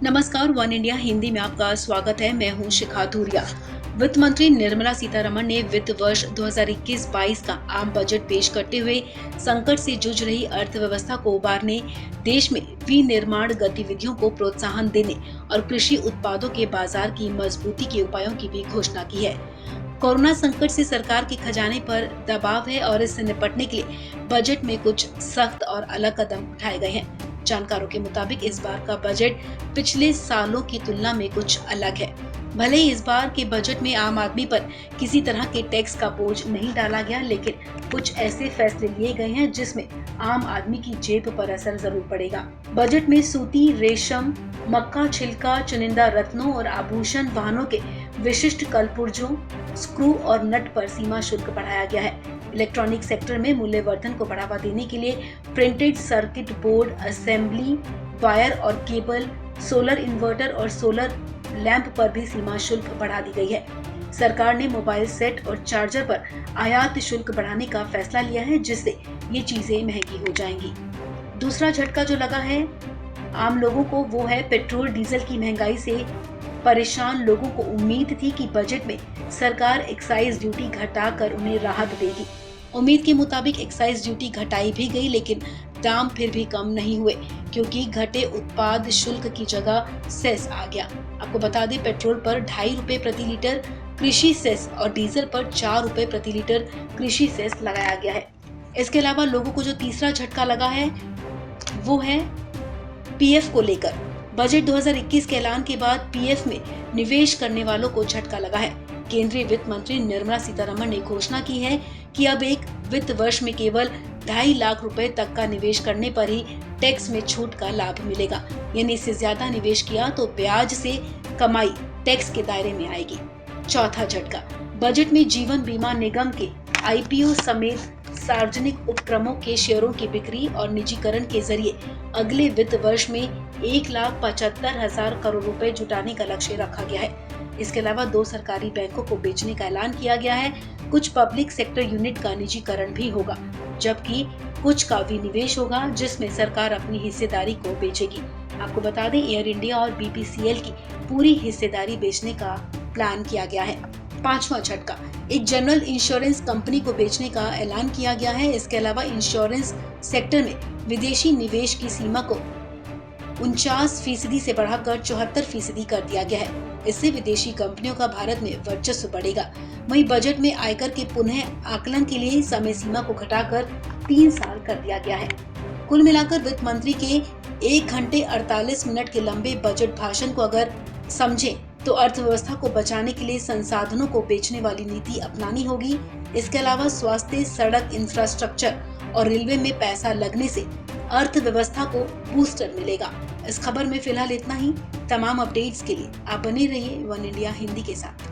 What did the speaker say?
नमस्कार, one India Hindi में आपका स्वागत है। मैं हूं शिखा धूरिया। वित्त मंत्री निर्मला सीतारमण ने वित्त वर्ष 2021-22 का आम बजट पेश करते हुए संकट से जूझ रही अर्थव्यवस्था को उबारने, देश में विनिर्माण गतिविधियों को प्रोत्साहन देने और कृषि उत्पादों के बाजार की मजबूती के उपायों की भी घोषणा की है। कोरोना संकट से सरकार के खजाने पर दबाव है और इससे निपटने के लिए बजट में कुछ सख्त और अलग कदम उठाए गए हैं। जानकारों के मुताबिक इस बार का बजट पिछले सालों की तुलना में कुछ अलग है। भले ही इस बार के बजट में आम आदमी पर किसी तरह के टैक्स का बोझ नहीं डाला गया, लेकिन कुछ ऐसे फैसले लिए गए हैं जिसमें आम आदमी की जेब पर असर जरूर पड़ेगा। बजट में सूती, रेशम, मक्का छिलका, चुनिंदा रत्नों और आभूषण वाहनों के विशिष्ट कलपुर्जों, स्क्रू और नट पर सीमा शुल्क बढ़ाया गया है। इलेक्ट्रॉनिक सेक्टर में मूल्यवर्धन को बढ़ावा देने के लिए printed circuit board, assembly, wire और केबल, सोलर इन्वर्टर और सोलर लैंप पर भी सीमा शुल्क बढ़ा दी गई है। सरकार ने मोबाइल सेट और चार्जर पर आयात शुल्क बढ़ाने का फैसला लिया है, जिससे ये चीजें महंगी हो जाएंगी। दूसरा झटका जो लगा है आम लोगों को, वो है पेट्रोल डीजल की महंगाई से परेशान लोगों को उम्मीद थी कि बजट में सरकार एक्साइज ड्यूटी घटाकर उन्हें राहत देगी। उम्मीद के मुताबिक एक्साइज ड्यूटी घटाई भी गई, लेकिन दाम फिर भी कम नहीं हुए, क्योंकि घटे उत्पाद शुल्क की जगह सेस आ गया। आपको बता दें, पेट्रोल पर 2.5 रुपए प्रति लीटर कृषि सेस और डीजल पर 4 रुपए प्रति लीटर कृषि सेस लगाया गया है। इसके अलावा लोगों को जो तीसरा झटका लगा है वो है पीएफ को लेकर। बजट 2021 के ऐलान के बाद पीएफ में निवेश करने वालों को झटका लगा है। केंद्रीय वित्त मंत्री निर्मला सीतारमण ने घोषणा की है कि अब एक वित्त वर्ष में केवल 2.5 लाख रुपए तक का निवेश करने पर ही टैक्स में छूट का लाभ मिलेगा। यानी इससे ज्यादा निवेश किया तो ब्याज से कमाई टैक्स के दायरे में आएगी। चौथा झटका, बजट में जीवन बीमा निगम के आईपीओ समेत सार्वजनिक उपक्रमों के शेयरों की बिक्री और निजीकरण के जरिए अगले वित्त वर्ष में 1,75,000 करोड़ रुपए जुटाने का लक्ष्य रखा गया है। इसके अलावा 2 सरकारी बैंकों को बेचने का ऐलान किया गया है। कुछ पब्लिक सेक्टर यूनिट का निजीकरण भी होगा, जबकि कुछ का विनिवेश होगा, जिसमें सरकार अपनी हिस्सेदारी को बेचेगी। आपको बता दें, एयर इंडिया और बीपीसीएल की पूरी हिस्सेदारी बेचने का प्लान किया गया है। पांचवा झटका, एक जनरल इंश्योरेंस कंपनी को बेचने का ऐलान किया गया है। इसके अलावा इंश्योरेंस सेक्टर में विदेशी निवेश की सीमा को 49% से बढ़ाकर 74% कर दिया गया है। इससे विदेशी कंपनियों का भारत में वर्चस्व बढ़ेगा। वहीं बजट में आयकर के पुनः आकलन के लिए समय सीमा को घटाकर 3 साल कर दिया गया है। कुल मिलाकर वित्त मंत्री के 1 घंटे 48 मिनट के लंबे बजट भाषण को अगर समझें तो अर्थव्यवस्था को बचाने के लिए संसाधनों को बेचने वाली नीति अपनानी होगी। इसके अलावा स्वास्थ्य, सड़क इंफ्रास्ट्रक्चर और रेलवे में पैसा लगने से अर्थव्यवस्था को बूस्टर मिलेगा। इस खबर में फिलहाल इतना ही। तमाम अपडेट्स के लिए आप बने रहिए वन इंडिया हिंदी के साथ।